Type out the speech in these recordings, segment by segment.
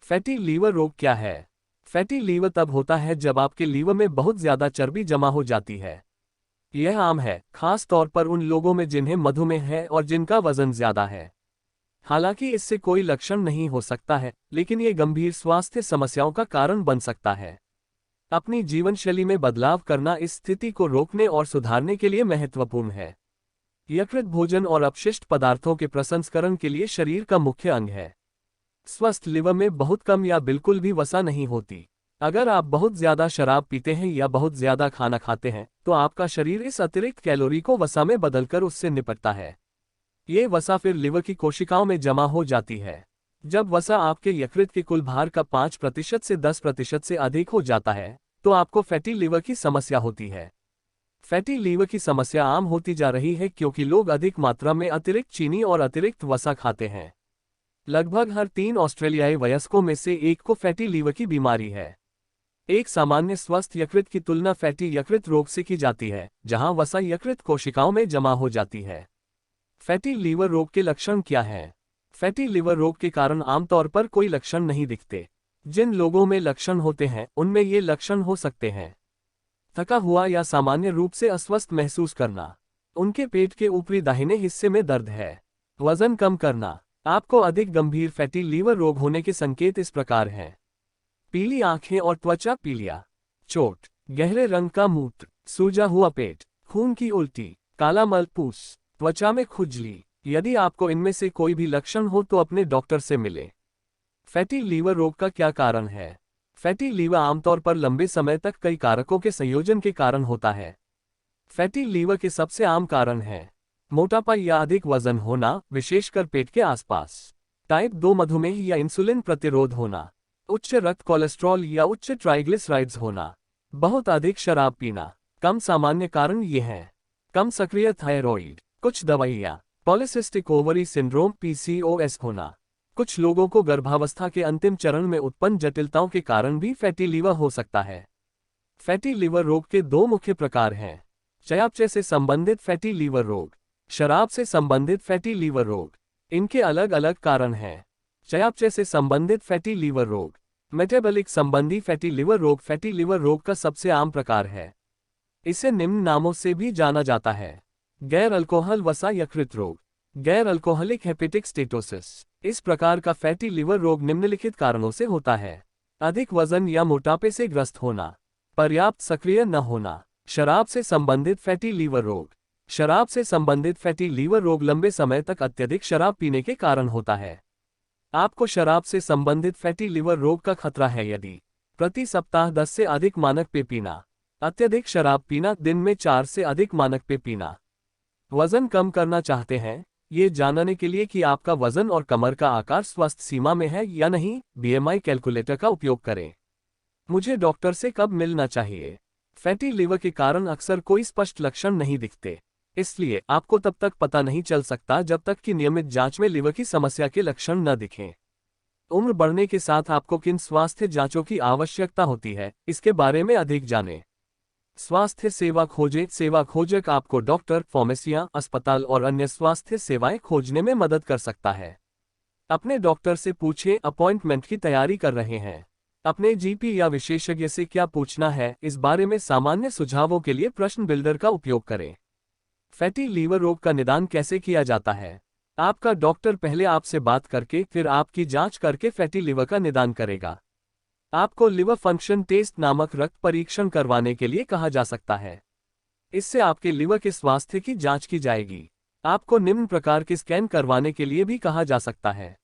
Fatty liver रोग क्या है? फैटी लीवर तब होता है जब आपके लीवर में बहुत ज्यादा चर्बी जमा हो जाती है। यह आम है, खास तौर पर उन लोगों में जिन्हें मधुमेह है और जिनका वजन ज्यादा है। हालांकि इससे कोई लक्षण नहीं हो सकता है, लेकिन ये गंभीर स्वास्थ्य समस्याओं का कारण बन सकता है। अपनी जीवनशैली में बदलाव करना इस स्थिति को रोकने और सुधारने के लिए महत्वपूर्ण है। यकृत भोजन और अपशिष्ट पदार्थों के प्रसंस्करण के लिए शरीर का मुख्य अंग है। स्वस्थ लिवर में बहुत कम या बिल्कुल भी वसा नहीं होती। अगर आप बहुत ज्यादा शराब पीते हैं या बहुत ज्यादा खाना खाते हैं, तो आपका शरीर इस अतिरिक्त कैलोरी को वसा में बदलकर उससे निपटता है। ये वसा फिर लिवर की कोशिकाओं में जमा हो जाती है। जब वसा आपके यकृत के कुल भार का 5% से 10% से अधिक हो जाता है, तो आपको फैटी लिवर की समस्या होती है। फैटी लीवर की समस्या आम होती जा रही है क्योंकि लोग अधिक मात्रा में अतिरिक्त चीनी और अतिरिक्त वसा खाते हैं। लगभग हर 3 ऑस्ट्रेलियाई वयस्कों में से एक को फैटी लीवर की बीमारी है। एक सामान्य स्वस्थ यकृत की तुलना फैटी यकृत रोग से की जाती है, जहां वसा यकृत कोशिकाओं में जमा हो जाती है। फैटी लीवर रोग के लक्षण क्या हैं? फैटी लीवर रोग के कारण आमतौर पर कोई लक्षण नहीं दिखते। जिन लोगों में लक्षण होते हैं, उनमें ये लक्षण हो सकते हैं: थका हुआ या सामान्य रूप से अस्वस्थ महसूस करना, उनके पेट के ऊपरी दाहिने हिस्से में दर्द है, वजन कम करना। आपको अधिक गंभीर फैटी लीवर रोग होने के संकेत इस प्रकार हैं: पीली आंखें और त्वचा पीलिया, चोट, गहरे रंग का मूत्र, सूजा हुआ पेट, खून की उल्टी, काला मलपूस, त्वचा में खुजली। यदि आपको इनमें से कोई भी लक्षण हो तो अपने डॉक्टर से मिलें। फैटी लीवर रोग का क्या कारण है? फैटी लीवर आमतौर पर लंबे समय तक कई कारकों के संयोजन के कारण होता है। फैटी लीवर के सबसे आम कारण हैं: मोटापा या अधिक वजन होना, विशेषकर पेट के आसपास, टाइप 2 मधुमेह या इंसुलिन प्रतिरोध होना, उच्च रक्त कोलेस्ट्रॉल या उच्च ट्राइग्लिसराइड्स होना, बहुत अधिक शराब पीना। कम सामान्य कारण ये हैं: कम सक्रिय थायराइड, कुछ दवाइयाँ, पॉलीसिस्टिक ओवरी सिंड्रोम PCOS होना। कुछ लोगों को गर्भावस्था के अंतिम चरण में उत्पन्न जटिलताओं के कारण भी फैटी लीवर हो सकता है। फैटी लीवर रोग के 2 मुख्य प्रकार हैं: चयापचय से संबंधित फैटी लीवर रोग, शराब से संबंधित फैटी लीवर रोग। इनके अलग अलग कारण हैं। चयापचय से संबंधित फैटी लीवर रोग, मेटाबॉलिक संबंधी फैटी लिवर रोग फैटी लिवर रोग का सबसे आम प्रकार है। इसे निम्न नामों से भी जाना जाता है: गैर अल्कोहल वसा यकृत रोग, गैर अल्कोहलिक हेपेटिक स्टेटोसिस। इस प्रकार का फैटी लिवर रोग निम्नलिखित कारणों से होता है: अधिक वजन या मोटापे से ग्रस्त होना, पर्याप्त सक्रिय न होना, शराब से संबंधित फैटी लीवर रोग। शराब से संबंधित फैटी लीवर रोग लंबे समय तक अत्यधिक शराब पीने के कारण होता है। आपको शराब से संबंधित फैटी लिवर रोग का खतरा है यदि प्रति सप्ताह 10 से अधिक मानक पे पीना, अत्यधिक शराब पीना, दिन में 4 से अधिक मानक पे पीना। वजन कम करना चाहते हैं? ये जानने के लिए कि आपका वजन और कमर का आकार स्वस्थ सीमा में है या नहीं, BMI कैलकुलेटर का उपयोग करें। मुझे डॉक्टर से कब मिलना चाहिए? फैटी लिवर के कारण अक्सर कोई स्पष्ट लक्षण नहीं दिखते, इसलिए आपको तब तक पता नहीं चल सकता जब तक कि नियमित जांच में लिवर की समस्या के लक्षण न दिखें। उम्र बढ़ने के साथ आपको किन स्वास्थ्य जांचों की आवश्यकता होती है, इसके बारे में अधिक जानें। स्वास्थ्य सेवा खोजें। सेवा खोजक आपको डॉक्टर, फार्मेसियां, अस्पताल और अन्य स्वास्थ्य सेवाएं खोजने में मदद कर सकता है। अपने डॉक्टर से पूछें, अपॉइंटमेंट की तैयारी कर रहे हैं। अपने GP या विशेषज्ञ से क्या पूछना है, इस बारे में सामान्य सुझावों के लिए प्रश्न बिल्डर का उपयोग करें। फैटी लीवर रोग का निदान कैसे किया जाता है? आपका डॉक्टर पहले आपसे बात करके फिर आपकी जांच करके फैटी लिवर का निदान करेगा। आपको लिवर फंक्शन टेस्ट नामक रक्त परीक्षण करवाने के लिए कहा जा सकता है। इससे आपके लिवर के स्वास्थ्य की जांच की जाएगी। आपको निम्न प्रकार के स्कैन करवाने के लिए भी कहा जा सकता है: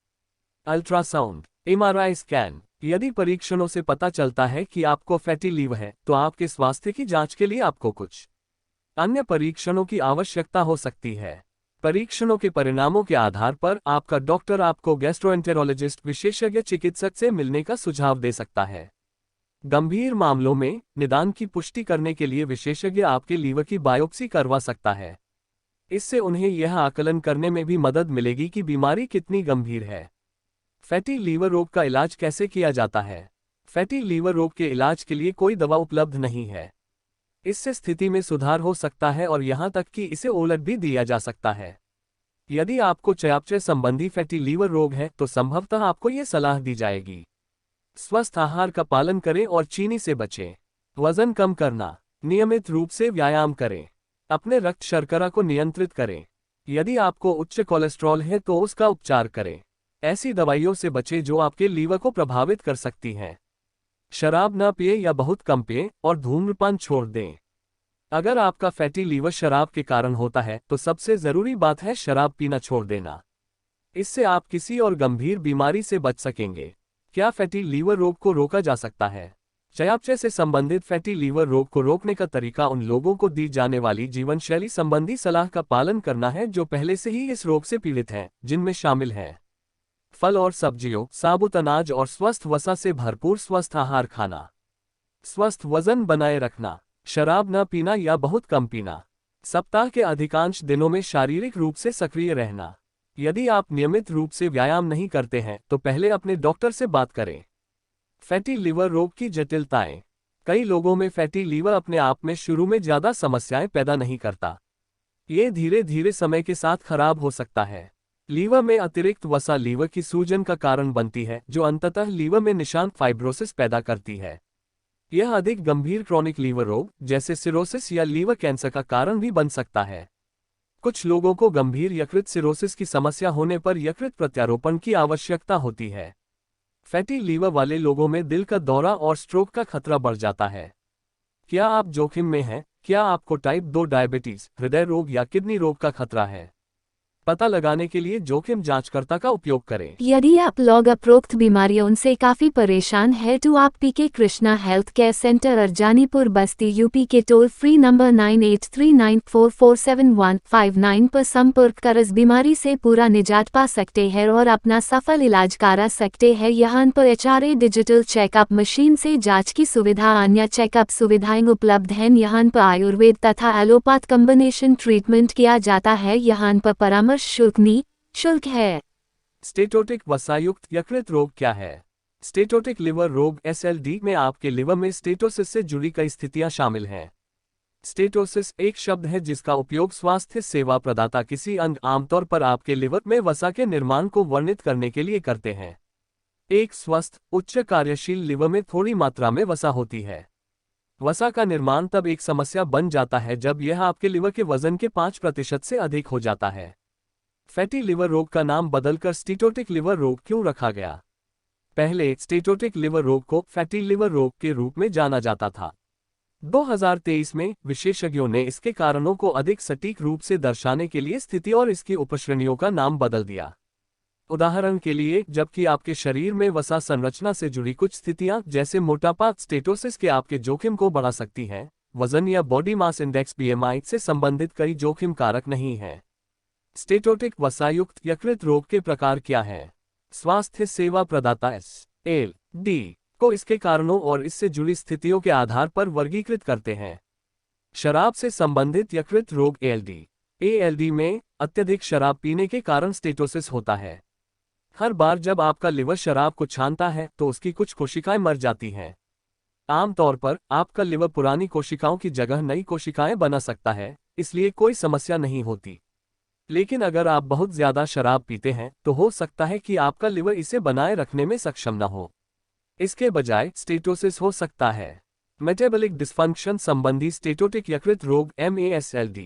अल्ट्रासाउंड, MRI स्कैन। यदि परीक्षणों से पता चलता है कि आपको फैटी लीवर है, तो आपके स्वास्थ्य की जांच के लिए आपको कुछ अन्य परीक्षणों की आवश्यकता हो सकती है। परीक्षणों के परिणामों के आधार पर आपका डॉक्टर आपको गैस्ट्रोएंटेरोलॉजिस्ट, विशेषज्ञ चिकित्सक से मिलने का सुझाव दे सकता है। गंभीर मामलों में निदान की पुष्टि करने के लिए विशेषज्ञ आपके लीवर की बायोप्सी करवा सकता है। इससे उन्हें यह आकलन करने में भी मदद मिलेगी कि बीमारी कितनी गंभीर है। फैटी लीवर रोग का इलाज कैसे किया जाता है? फैटी लीवर रोग के इलाज के लिए कोई दवा उपलब्ध नहीं है। इससे स्थिति में सुधार हो सकता है और यहां तक कि इसे उलट भी दिया जा सकता है। यदि आपको चयापचय संबंधी फैटी लीवर रोग है, तो संभवतः आपको ये सलाह दी जाएगी: स्वस्थ आहार का पालन करें और चीनी से बचें। वजन कम करना, नियमित रूप से व्यायाम करें। अपने रक्त शर्करा को नियंत्रित करें। यदि आपको उच्च कोलेस्ट्रॉल है तो उसका उपचार करें। ऐसी दवाइयों से बचें जो आपके लीवर को प्रभावित कर सकती हैं। शराब न पिए या बहुत कम पिए और धूम्रपान छोड़ दें। अगर आपका फैटी लीवर शराब के कारण होता है तो सबसे जरूरी बात है शराब पीना छोड़ देना। इससे आप किसी और गंभीर बीमारी से बच सकेंगे। क्या फैटी लीवर रोग को रोका जा सकता है? चयापचय से संबंधित फैटी लीवर रोग को रोकने का तरीका उन लोगों को दी जाने वाली जीवन शैली संबंधी सलाह का पालन करना है जो पहले से ही इस रोग से पीड़ित हैं, जिनमें शामिल हैं फल और सब्जियों, साबुत अनाज और स्वस्थ वसा से भरपूर स्वस्थ आहार खाना। स्वस्थ वजन बनाए रखना, शराब न पीना या बहुत कम पीना। सप्ताह के अधिकांश दिनों में शारीरिक रूप से सक्रिय रहना। यदि आप नियमित रूप से व्यायाम नहीं करते हैं तो पहले अपने डॉक्टर से बात करें। फैटी लीवर रोग की जटिलताएं। कई लोगों में फैटी लीवर अपने आप में शुरू में ज्यादा समस्याएं पैदा नहीं करता। ये धीरे धीरे समय के साथ खराब हो सकता है। लीवर में अतिरिक्त वसा लीवर की सूजन का कारण बनती है, जो अंततः लीवर में निशान फाइब्रोसिस पैदा करती है। यह अधिक गंभीर क्रॉनिक लीवर रोग जैसे सिरोसिस या लीवर कैंसर का कारण भी बन सकता है। कुछ लोगों को गंभीर यकृत सिरोसिस की समस्या होने पर यकृत प्रत्यारोपण की आवश्यकता होती है। फैटी लीवर वाले लोगों में दिल का दौरा और स्ट्रोक का खतरा बढ़ जाता है। क्या आप जोखिम में हैं? क्या आपको टाइप 2 डायबिटीज, हृदय रोग या किडनी रोग का खतरा है? पता लगाने के लिए जोखिम जांचकर्ता का उपयोग करें। यदि आप लोग उपरोक्त बीमारियों से काफी परेशान हैं तो आप PK Krishna health care centre अर्जानीपुर बस्ती यूपी के टोल फ्री नंबर 9839447159 पर संपर्क कर इस बीमारी से पूरा निजात पा सकते हैं और अपना सफल इलाज करा सकते हैं। यहाँ पर HRA डिजिटल चेकअप मशीन से जांच की सुविधा, अन्य चेकअप सुविधाएं उपलब्ध हैं। यहाँ पर आयुर्वेद तथा एलोपैथ कॉम्बिनेशन ट्रीटमेंट किया जाता है। यहाँ पर परामर्श शुल्क है। स्टेटोटिक वसायुक्त यकृत रोग क्या है? स्टेटोटिक लिवर रोग SLD में आपके लिवर में स्टेटोसिस से जुड़ी कई स्थितियां शामिल हैं। स्टेटोसिस एक शब्द है जिसका उपयोग स्वास्थ्य सेवा प्रदाता किसी अंग, आमतौर पर आपके लिवर में वसा के निर्माण को वर्णित करने के लिए करते हैं। एक स्वस्थ, उच्च कार्यशील लिवर में थोड़ी मात्रा में वसा होती है। वसा का निर्माण तब एक समस्या बन जाता है जब यह आपके लिवर के वजन के 5% से अधिक हो जाता है। फैटी लिवर रोग का नाम बदलकर स्टेटोटिक लिवर रोग क्यों रखा गया? पहले स्टेटोटिक लिवर रोग को फैटी लिवर रोग के रूप में जाना जाता था। 2023 में विशेषज्ञों ने इसके कारणों को अधिक सटीक रूप से दर्शाने के लिए स्थिति और इसकी उपश्रेणियों का नाम बदल दिया। उदाहरण के लिए, जबकि आपके शरीर में वसा संरचना से जुड़ी कुछ स्थितियां जैसे मोटापा स्टेटोसिस के आपके जोखिम को बढ़ा सकती हैं, वजन या बॉडी मास इंडेक्स BMI से संबंधित कई जोखिम कारक नहीं हैं। स्टेटोटिक वसायुक्त यकृत रोग के प्रकार क्या हैं? स्वास्थ्य सेवा प्रदाता SLD को इसके कारणों और इससे जुड़ी स्थितियों के आधार पर वर्गीकृत करते हैं। शराब से संबंधित यकृत रोग ALD में अत्यधिक शराब पीने के कारण स्टेटोसिस होता है। हर बार जब आपका लिवर शराब को छानता है तो उसकी कुछ कोशिकाएं मर जाती हैं। आमतौर पर आपका लिवर पुरानी कोशिकाओं की जगह नई कोशिकाएं बना सकता है, इसलिए कोई समस्या नहीं होती। लेकिन अगर आप बहुत ज्यादा शराब पीते हैं तो हो सकता है कि आपका लिवर इसे बनाए रखने में सक्षम न हो। इसके बजाय स्टेटोसिस हो सकता है। मेटाबॉलिक डिस्फंक्शन संबंधी स्टेटोटिक यकृत रोग MASLD।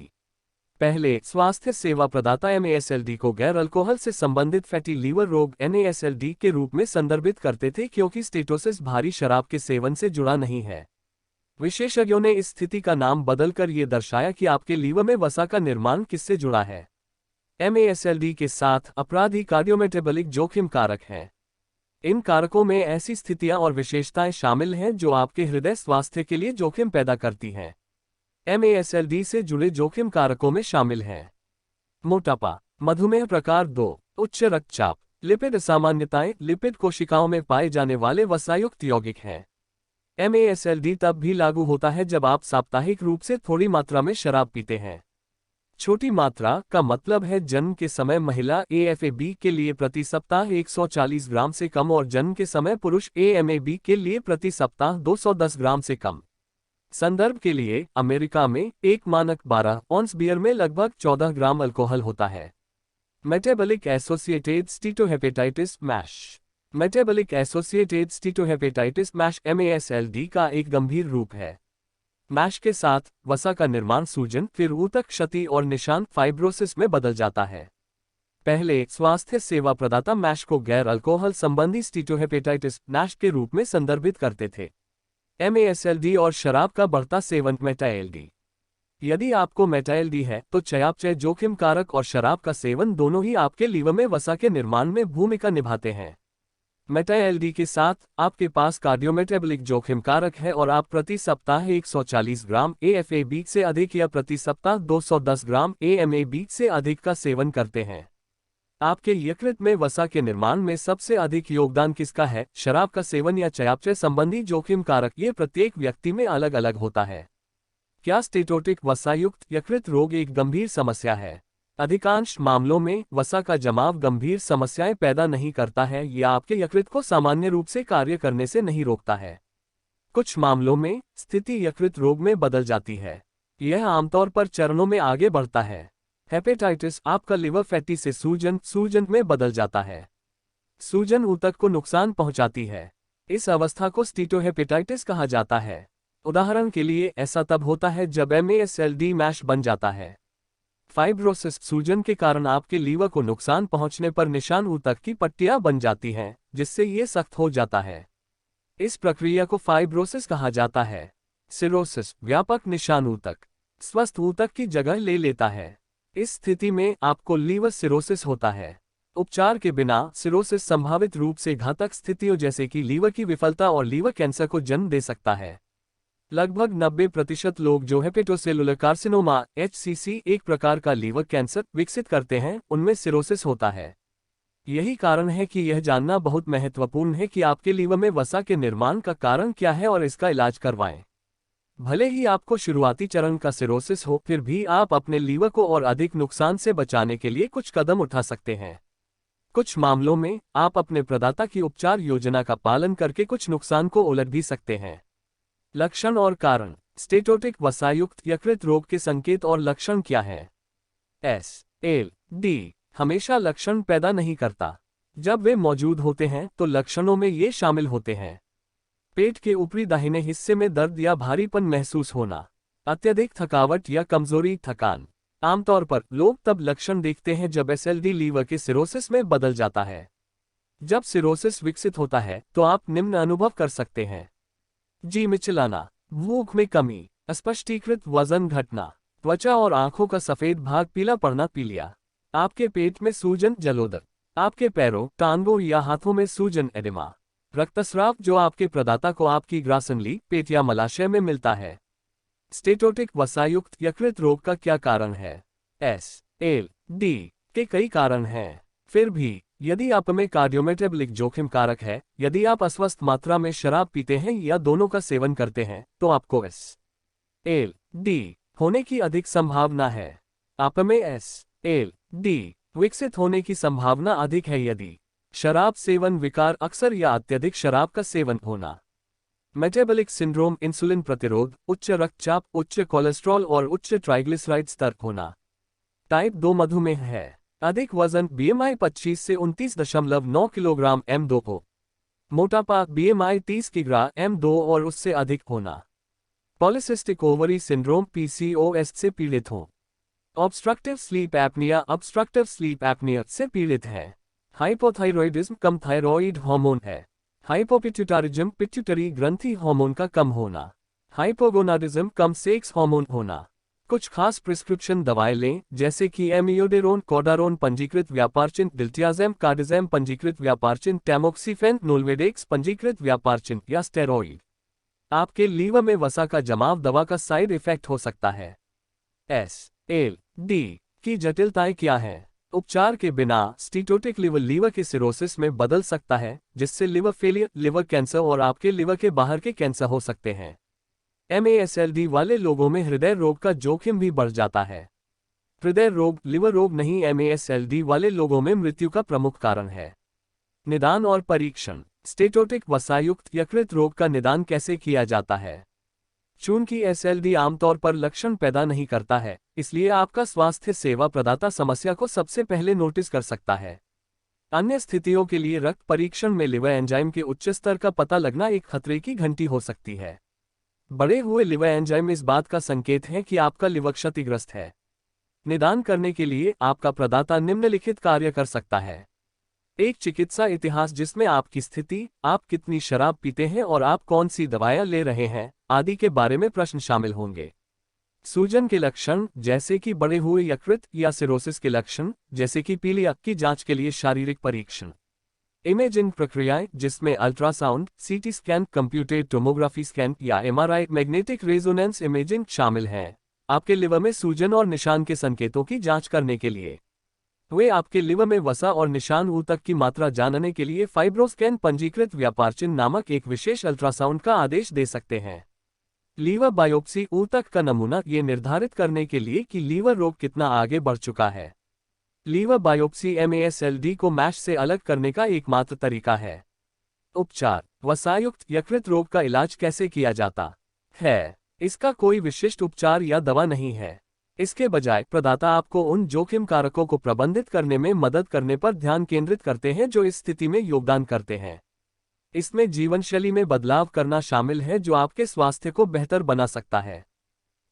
पहले स्वास्थ्य सेवा प्रदाता MASLD को गैर अल्कोहल से संबंधित फैटी लीवर रोग NASLD के रूप में संदर्भित करते थे, क्योंकि स्टेटोसिस भारी शराब के सेवन से जुड़ा नहीं है। विशेषज्ञों ने इस स्थिति का नाम बदलकर यह दर्शाया कि आपके लीवर में वसा का निर्माण किससे जुड़ा है। MASLD के साथ अपराधी कार्डियोमेटाबॉलिक जोखिम कारक हैं। इन कारकों में ऐसी स्थितियां और विशेषताएं शामिल हैं जो आपके हृदय स्वास्थ्य के लिए जोखिम पैदा करती हैं। MASLD से जुड़े जोखिम कारकों में शामिल हैं मोटापा, मधुमेह प्रकार 2, उच्च रक्तचाप, लिपिड असामान्यताएं। लिपिड कोशिकाओं में पाए जाने वाले वसायुक्त यौगिक हैं। MASLD तब भी लागू होता है जब आप साप्ताहिक रूप से थोड़ी मात्रा में शराब पीते हैं। छोटी मात्रा का मतलब है जन्म के समय महिला AFAB के लिए प्रति सप्ताह 140 ग्राम से कम और जन्म के समय पुरुष AMAB के लिए प्रति सप्ताह 210 ग्राम से कम। संदर्भ के लिए, अमेरिका में एक मानक 12 ऑन्स बियर में लगभग 14 ग्राम अल्कोहल होता है। Metabolic associated steatohepatitis MASH metabolic associated steatohepatitis mash MASLD का एक गंभीर रूप है। मैश के साथ वसा का निर्माण सूजन, फिर ऊतक क्षति और निशान फाइब्रोसिस में बदल जाता है। पहले स्वास्थ्य सेवा प्रदाता मैश को गैर अल्कोहल संबंधी स्टीटोहेपेटाइटिस मैश के रूप में संदर्भित करते थे। MASLD और शराब का बढ़ता सेवन मेटा-LD। यदि आपको मेटा-LD है तो चयापचय जोखिम कारक और शराब का सेवन दोनों ही आपके लीवर में वसा के निर्माण में भूमिका निभाते हैं। मेटा-LD के साथ आपके पास कार्डियोमेटाबॉलिक जोखिम कारक है और आप प्रति सप्ताह 140 ग्राम AFA से अधिक या प्रति सप्ताह 210 ग्राम AMA से अधिक का सेवन करते हैं। आपके यकृत में वसा के निर्माण में सबसे अधिक योगदान किसका है, शराब का सेवन या चयापचय संबंधी जोखिम कारक? ये प्रत्येक व्यक्ति में अलग अलग होता है। क्या स्टेटोटिक वसायुक्त यकृत रोग एक गंभीर समस्या है? अधिकांश मामलों में वसा का जमाव गंभीर समस्याएं पैदा नहीं करता है या आपके यकृत को सामान्य रूप से कार्य करने से नहीं रोकता है। कुछ मामलों में स्थिति यकृत रोग में बदल जाती है। यह आमतौर पर चरणों में आगे बढ़ता है। हेपेटाइटिस आपका लिवर फैटी से सूजन में बदल जाता है। सूजन ऊतक को नुकसान पहुंचाती है। इस अवस्था को स्टीटोहेपेटाइटिस कहा जाता है। उदाहरण के लिए ऐसा तब होता है जब MASLD मैश बन जाता है। फाइब्रोसिस सूजन के कारण आपके लीवर को नुकसान पहुंचने पर निशान ऊतक की पट्टियां बन जाती हैं, जिससे ये सख्त हो जाता है। इस प्रक्रिया को फाइब्रोसिस कहा जाता है। सिरोसिस व्यापक निशान ऊतक स्वस्थ ऊतक की जगह ले लेता है। इस स्थिति में आपको लीवर सिरोसिस होता है। उपचार के बिना सिरोसिस संभावित रूप से घातक स्थितियों जैसे कि लीवर की विफलता और लीवर कैंसर को जन्म दे सकता है। लगभग 90% लोग जो हेपेटोसेलुलर कार्सिनोमा HCC एक प्रकार का लीवर कैंसर विकसित करते हैं, उनमें सिरोसिस होता है। यही कारण है कि यह जानना बहुत महत्वपूर्ण है कि आपके लीवर में वसा के निर्माण का कारण क्या है और इसका इलाज करवाएं। भले ही आपको शुरुआती चरण का सिरोसिस हो, फिर भी आप अपने लीवर को और अधिक नुकसान से बचाने के लिए कुछ कदम उठा सकते हैं। कुछ मामलों में आप अपने प्रदाता की उपचार योजना का पालन करके कुछ नुकसान को उलट भी सकते हैं। लक्षण और कारण। स्टेटोटिक वसायुक्त यकृत रोग के संकेत और लक्षण क्या हैं? SLD हमेशा लक्षण पैदा नहीं करता। जब वे मौजूद होते हैं तो लक्षणों में ये शामिल होते हैं: पेट के ऊपरी दाहिने हिस्से में दर्द या भारीपन महसूस होना, अत्यधिक थकावट या कमजोरी, थकान। आमतौर पर लोग तब लक्षण देखते हैं जब SLD लीवर के सिरोसिस में बदल जाता है। जब सिरोसिस विकसित होता है तो आप निम्न अनुभव कर सकते हैं: जी मिचलाना, भूख में कमी, अस्पष्टीकृत वजन घटना, त्वचा और आंखों का सफेद भाग पीला पड़ना, पीलिया, आपके पेट में सूजन, जलोदर, आपके पैरों, टांगों या हाथों में सूजन, एडिमा, रक्तस्राव जो आपके प्रदाता को आपकी ग्रासनली, पेट या मलाशय में मिलता है। स्टेटोटिक वसायुक्त यकृत रोग का क्या कारण है? SLD के कई कारण हैं। फिर भी यदि आप में कार्डियोमेटाबॉलिक जोखिम कारक है, यदि आप अस्वस्थ मात्रा में शराब पीते हैं या दोनों का सेवन करते हैं, तो आपको SLD होने की अधिक संभावना है। आप में SLD विकसित होने की संभावना अधिक है यदि शराब सेवन, विकार, अक्सर या अत्यधिक शराब का सेवन होना, मेटाबॉलिक सिंड्रोम, इंसुलिन प्रतिरोध, उच्च रक्तचाप, उच्च कोलेस्ट्रॉल और उच्च ट्राइग्लिसराइड स्तर होना, टाइप 2 मधुमेह है, अधिक वजन BMI 25 से 29.9 किलोग्राम M2 हो, मोटापा BMI 30 किग्रा M2 और उससे अधिक होना, पॉलीसिस्टिक ओवरी सिंड्रोम PCOS से पीड़ित हो, ऑब्स्ट्रक्टिव स्लीप एपनिया से पीड़ित है, हाइपोथायरॉयडिज्म, कम थायरॉइड हार्मोन है, हाइपोपिट्यूटारिज्म, पिट्यूटरी ग्रंथि हार्मोन का कम होना, हाइपोगोनाडिज्म, कम सेक्स हार्मोन होना, कुछ खास प्रिस्क्रिप्शन दवाएं लें जैसे कि एमियोडेरोन, कोडारोन पंजीकृत व्यापारचिन्ह, डिल्टियाज़ेम, कार्डिज़ेम पंजीकृत व्यापारचिन्ह, टैमोक्सिफेन, नोल्वेडेक्स पंजीकृत व्यापारचिन्ह या स्टेरॉइड। आपके लीवर में वसा का जमाव दवा का साइड इफेक्ट हो सकता है। SLD की जटिलताएं क्या हैं? उपचार के बिना स्टीटोटिक लीवर के सिरोसिस में बदल सकता है, जिससे लिवर फेलियर, लिवर कैंसर और आपके लिवर के बाहर के कैंसर हो सकते हैं। MASLD वाले लोगों में हृदय रोग का जोखिम भी बढ़ जाता है। हृदय रोग लिवर रोग नहीं, MASLD वाले लोगों में मृत्यु का प्रमुख कारण है। निदान और परीक्षण। स्टेटोटिक वसायुक्त यकृत रोग का निदान कैसे किया जाता है? चूंकि SLD आमतौर पर लक्षण पैदा नहीं करता है, इसलिए आपका स्वास्थ्य सेवा प्रदाता समस्या को सबसे पहले नोटिस कर सकता है। अन्य स्थितियों के लिए रक्त परीक्षण में लिवर एंजाइम के उच्च स्तर का पता लगना एक खतरे की घंटी हो सकती है। बढ़े हुए लिवर एंजाइम इस बात का संकेत है कि आपका लिवर क्षतिग्रस्त है। निदान करने के लिए आपका प्रदाता निम्नलिखित कार्य कर सकता है। एक चिकित्सा इतिहास जिसमें आपकी स्थिति, आप कितनी शराब पीते हैं और आप कौन सी दवाएं ले रहे हैं आदि के बारे में प्रश्न शामिल होंगे। सूजन के लक्षण जैसे कि बढ़े हुए यकृत या सिरोसिस के लक्षण जैसे कि पीली आंख की जांच के लिए शारीरिक परीक्षण। इमेजिंग प्रक्रियाएं जिसमें ultrasound, CT scan, computed tomography scan या एमआरआई मैग्नेटिक रेजोनेंस इमेजिंग शामिल हैं आपके लिवर में सूजन और निशान के संकेतों की जांच करने के लिए। वे आपके लिवर में वसा और निशान ऊतक की मात्रा जानने के लिए फाइब्रोस्कैन पंजीकृत व्यापारचिन्ह नामक एक विशेष अल्ट्रासाउंड का आदेश दे सकते हैं। लीवर बायोप्सी ऊतक का नमूना ये निर्धारित करने के लिए कि लीवर रोग कितना आगे बढ़ चुका है। लीवर बायोप्सी MASLD को मैश से अलग करने का एकमात्र तरीका है। उपचार। वसायुक्त यकृत रोग का इलाज कैसे किया जाता है? इसका कोई विशिष्ट उपचार या दवा नहीं है। इसके बजाय प्रदाता आपको उन जोखिम कारकों को प्रबंधित करने में मदद करने पर ध्यान केंद्रित करते हैं जो इस स्थिति में योगदान करते हैं। इसमें जीवनशैली में बदलाव करना शामिल है जो आपके स्वास्थ्य को बेहतर बना सकता है।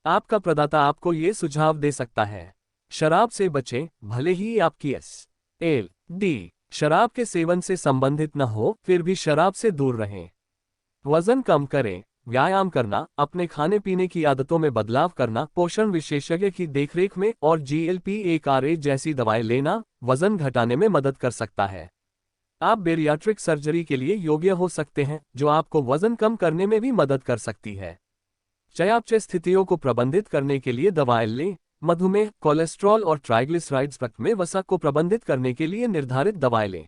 आपका प्रदाता आपको ये सुझाव दे सकता है। शराब से बचें, भले ही आपकी SLD शराब के सेवन से संबंधित न हो, फिर भी शराब से दूर रहें। वजन कम करें, व्यायाम करना, अपने खाने पीने की आदतों में बदलाव करना, पोषण विशेषज्ञ की देखरेख में और GLP-1 जैसी दवाएं लेना वजन घटाने में मदद कर सकता है। आप बेरियाट्रिक सर्जरी के लिए योग्य हो सकते हैं जो आपको वजन कम करने में भी मदद कर सकती है। चयापचय स्थितियों को प्रबंधित करने के लिए दवाएं लें। मधुमेह, कोलेस्ट्रॉल और ट्राइग्लिसराइड्स रक्त में वसा को प्रबंधित करने के लिए निर्धारित दवाएं लें।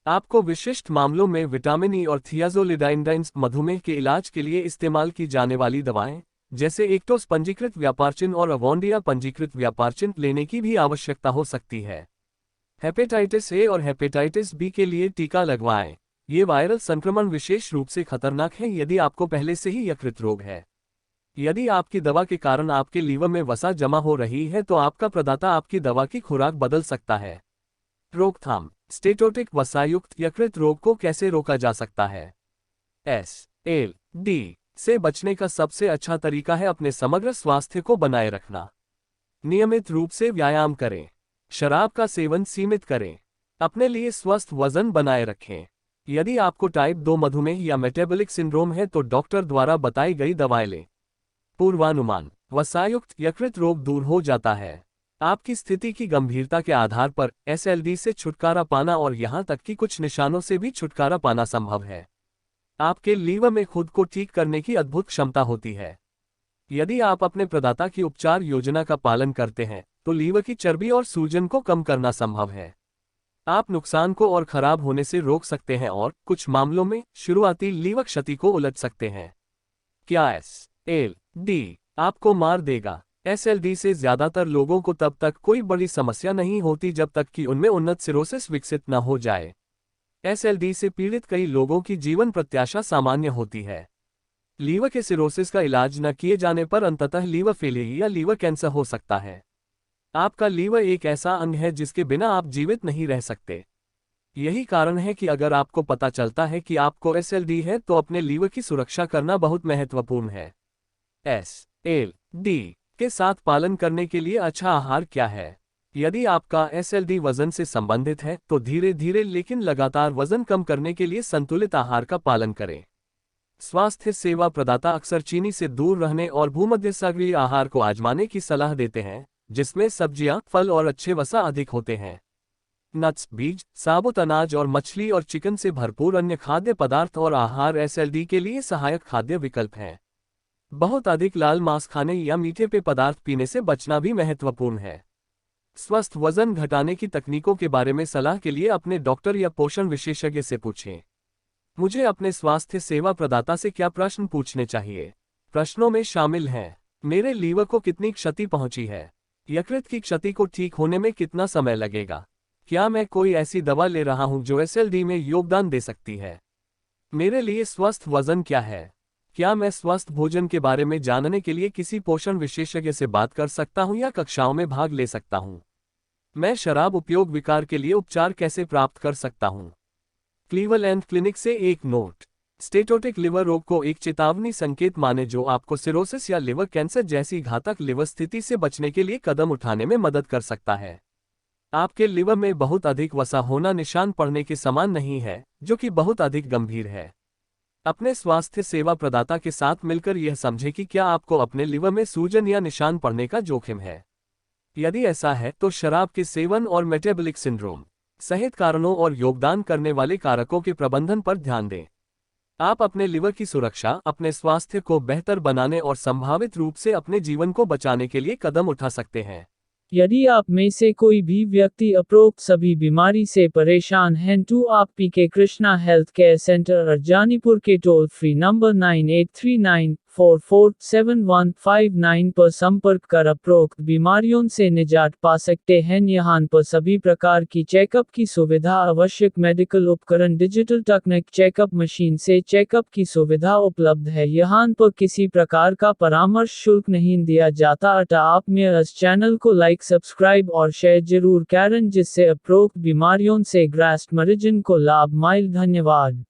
आपको विशिष्ट मामलों में विटामिन ई और थियाजोलिडाइनडाइंस मधुमेह के इलाज के लिए इस्तेमाल की जाने वाली दवाएं जैसे एक्टोस पंजीकृत व्यापारचिन्ह और अवोंडिया पंजीकृत व्यापारचिन्ह लेने की भी आवश्यकता हो सकती है। हेपेटाइटिस ए और हेपेटाइटिस बी के लिए टीका लगवाएं। ये वायरल संक्रमण विशेष रूप से खतरनाक है यदि आपको पहले से ही यकृत रोग है। यदि आपकी दवा के कारण आपके लीवर में वसा जमा हो रही है तो आपका प्रदाता आपकी दवा की खुराक बदल सकता है। रोकथाम। स्टेटोटिक वसायुक्त यकृत रोग को कैसे रोका जा सकता है? SLD से बचने का सबसे अच्छा तरीका है अपने समग्र स्वास्थ्य को बनाए रखना। नियमित रूप से व्यायाम करें। शराब का सेवन सीमित करें। अपने लिए स्वस्थ वजन बनाए रखें। यदि आपको टाइप 2 मधुमेह या मेटाबॉलिक सिंड्रोम है तो डॉक्टर द्वारा बताई गई दवाएं लें। पूर्वानुमान। वसायुक्त यकृत रोग दूर हो जाता है। आपकी स्थिति की गंभीरता के आधार पर SLD से छुटकारा पाना और यहां तक कि कुछ निशानों से भी छुटकारा पाना संभव है। आपके लीवर में खुद को ठीक करने की अद्भुत क्षमता होती है। यदि आप अपने प्रदाता की उपचार योजना का पालन करते हैं तो लीवर की चर्बी और सूजन को कम करना संभव है। आप नुकसान को और खराब होने से रोक सकते हैं और कुछ मामलों में शुरुआती लीवर क्षति को उलट सकते हैं। क्या SLD आपको मार देगा? SLD से ज्यादातर लोगों को तब तक कोई बड़ी समस्या नहीं होती जब तक कि उनमें उन्नत सिरोसिस विकसित न हो जाए। SLD से पीड़ित कई लोगों की जीवन प्रत्याशा सामान्य होती है। लीवर के सिरोसिस का इलाज न किए जाने पर अंततः लीवर फेलियर या लीवर कैंसर हो सकता है। आपका लीवर एक ऐसा अंग है जिसके बिना आप जीवित नहीं रह सकते। यही कारण है कि अगर आपको पता चलता है कि आपको SLD है तो अपने लीवर की सुरक्षा करना बहुत महत्वपूर्ण है। SLD के साथ पालन करने के लिए अच्छा आहार क्या है? यदि आपका SLD वजन से संबंधित है तो धीरे धीरे लेकिन लगातार वजन कम करने के लिए संतुलित आहार का पालन करें। स्वास्थ्य सेवा प्रदाता अक्सर चीनी से दूर रहने और भूमध्यसागरीय आहार को आजमाने की सलाह देते हैं जिसमें सब्जियां, फल और अच्छे वसा अधिक होते हैं। नट्स, बीज, साबुत अनाज और मछली और चिकन से भरपूर अन्य खाद्य पदार्थ और आहार SLD के लिए सहायक खाद्य विकल्प हैं। बहुत अधिक लाल मांस खाने या मीठे पेय पदार्थ पीने से बचना भी महत्वपूर्ण है। स्वस्थ वजन घटाने की तकनीकों के बारे में सलाह के लिए अपने डॉक्टर या पोषण विशेषज्ञ से पूछें। मुझे अपने स्वास्थ्य सेवा प्रदाता से क्या प्रश्न पूछने चाहिए? प्रश्नों में शामिल हैं: मेरे लीवर को कितनी क्षति पहुंची है? यकृत की क्षति को ठीक होने में कितना समय लगेगा? क्या मैं कोई ऐसी दवा ले रहा हूं जो SLD में योगदान दे सकती है? मेरे लिए स्वस्थ वजन क्या है? क्या मैं स्वस्थ भोजन के बारे में जानने के लिए किसी पोषण विशेषज्ञ से बात कर सकता हूं या कक्षाओं में भाग ले सकता हूं? मैं शराब उपयोग विकार के लिए उपचार कैसे प्राप्त कर सकता हूँ? क्लीवलैंड क्लिनिक से एक नोट। स्टेटोटिक लिवर रोग को एक चेतावनी संकेत माने जो आपको सिरोसिस या लिवर कैंसर जैसी घातक लिवर स्थिति से बचने के लिए कदम उठाने में मदद कर सकता है। आपके लिवर में बहुत अधिक वसा होना निशान पड़ने के समान नहीं है, जो कि बहुत अधिक गंभीर है। अपने स्वास्थ्य सेवा प्रदाता के साथ मिलकर यह समझें कि क्या आपको अपने लिवर में सूजन या निशान पड़ने का जोखिम है। यदि ऐसा है तो शराब के सेवन और मेटाबॉलिक सिंड्रोम सहित कारणों और योगदान करने वाले कारकों के प्रबंधन पर ध्यान दें। आप अपने लिवर की सुरक्षा, अपने स्वास्थ्य को बेहतर बनाने और संभावित रूप से अपने जीवन को बचाने के लिए कदम उठा सकते हैं। यदि आप में से कोई भी व्यक्ति उपरोक्त सभी बीमारी से परेशान हैं तो आप PK Krishna health care centre Arjanipur के टोल फ्री नंबर 9839447159 पर संपर्क कर उपरोक्त बीमारियों से निजात पा सकते हैं। यहाँ पर सभी प्रकार की चेकअप की सुविधा, आवश्यक मेडिकल उपकरण, डिजिटल तकनीक, चेकअप मशीन से चेकअप की सुविधा उपलब्ध है। यहाँ पर किसी प्रकार का परामर्श शुल्क नहीं दिया जाता। अतः आप मेरे इस चैनल को लाइक, सब्सक्राइब और शेयर जरूर करें जिससे उपरोक्त बीमारियों से ग्रस्त मरीजन को लाभ मिले। धन्यवाद।